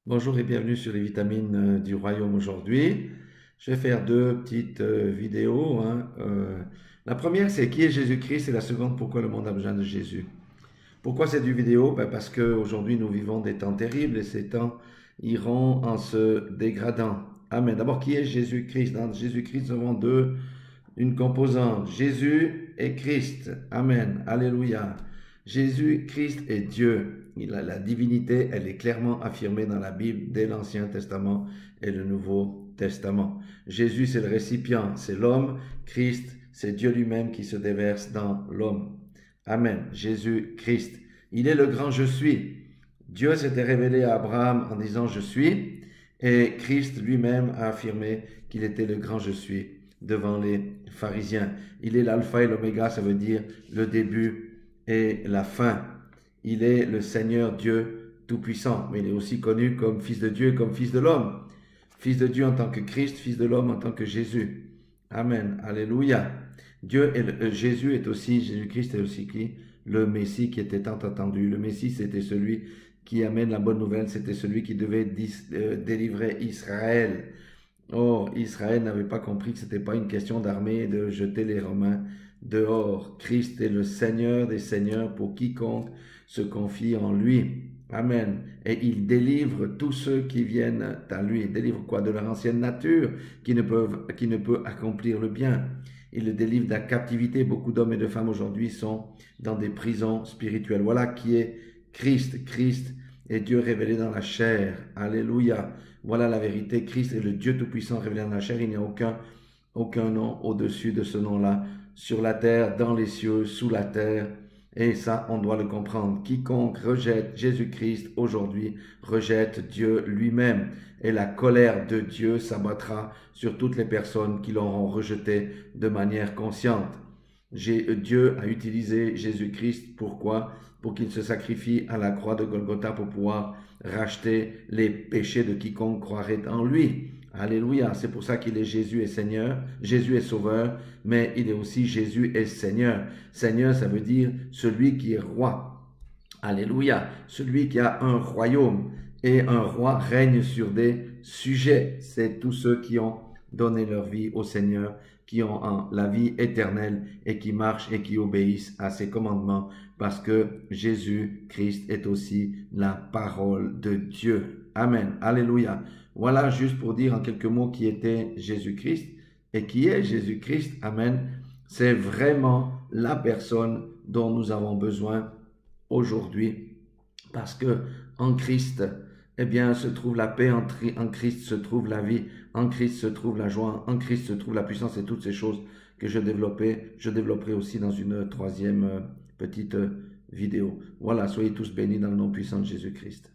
Bonjour et bienvenue sur les vitamines du royaume aujourd'hui. Je vais faire deux petites vidéos, hein. La première, c'est qui est Jésus-Christ et la seconde, pourquoi le monde a besoin de Jésus. Pourquoi c'est du vidéo? Ben, parce qu'aujourd'hui, nous vivons des temps terribles et ces temps iront en se dégradant. Amen. D'abord, qui est Jésus-Christ? Dans Jésus-Christ, nous avons une composante. Jésus est Christ. Amen. Alléluia. Jésus-Christ est Dieu. La divinité, elle est clairement affirmée dans la Bible dès l'Ancien Testament et le Nouveau Testament. Jésus, c'est le récipient, c'est l'homme. Christ, c'est Dieu lui-même qui se déverse dans l'homme. Amen. Jésus-Christ. Il est le grand je suis. Dieu s'était révélé à Abraham en disant je suis. Et Christ lui-même a affirmé qu'il était le grand je suis devant les pharisiens. Il est l'alpha et l'oméga, ça veut dire le début et la fin. Il est le Seigneur Dieu Tout-Puissant, mais il est aussi connu comme Fils de Dieu, comme Fils de l'homme. Fils de Dieu en tant que Christ, Fils de l'homme en tant que Jésus. Amen. Alléluia. Jésus-Christ est aussi qui? Le Messie qui était tant attendu. Le Messie, c'était celui qui amène la bonne nouvelle, c'était celui qui devait délivrer Israël. Or, Israël n'avait pas compris que ce n'était pas une question d'armée et de jeter les Romains dehors. Christ est le Seigneur des Seigneurs pour quiconque se confie en lui. Amen. Et il délivre tous ceux qui viennent à lui. Il délivre quoi? De leur ancienne nature qui ne peut accomplir le bien. Il le délivre de la captivité. Beaucoup d'hommes et de femmes aujourd'hui sont dans des prisons spirituelles. Voilà qui est Christ. Christ est Dieu révélé dans la chair. Alléluia. Voilà la vérité. Christ est le Dieu Tout-Puissant révélé dans la chair. Il n'y a aucun nom au-dessus de ce nom-là. Sur la terre, dans les cieux, sous la terre. Et ça, on doit le comprendre. Quiconque rejette Jésus-Christ aujourd'hui rejette Dieu lui-même. Et la colère de Dieu s'abattra sur toutes les personnes qui l'auront rejeté de manière consciente. Dieu a utilisé Jésus-Christ. Pourquoi? Pour qu'il se sacrifie à la croix de Golgotha pour pouvoir racheter les péchés de quiconque croirait en lui. Alléluia. C'est pour ça qu'il est Jésus est Seigneur, Jésus est Sauveur, mais il est aussi Jésus est Seigneur. Seigneur, ça veut dire celui qui est roi. Alléluia. Celui qui a un royaume. Et un roi règne sur des sujets. C'est tous ceux qui ont donné leur vie au Seigneur, qui ont la vie éternelle et qui marchent et qui obéissent à ses commandements parce que Jésus-Christ est aussi la parole de Dieu. Amen. Alléluia. Voilà juste pour dire en quelques mots qui était Jésus-Christ et qui est Jésus-Christ. Amen. C'est vraiment la personne dont nous avons besoin aujourd'hui parce que en Christ, eh bien, se trouve la paix, en Christ se trouve la vie, en Christ se trouve la joie, en Christ se trouve la puissance et toutes ces choses que je développerai aussi dans une troisième petite vidéo. Voilà, soyez tous bénis dans le nom puissant de Jésus-Christ.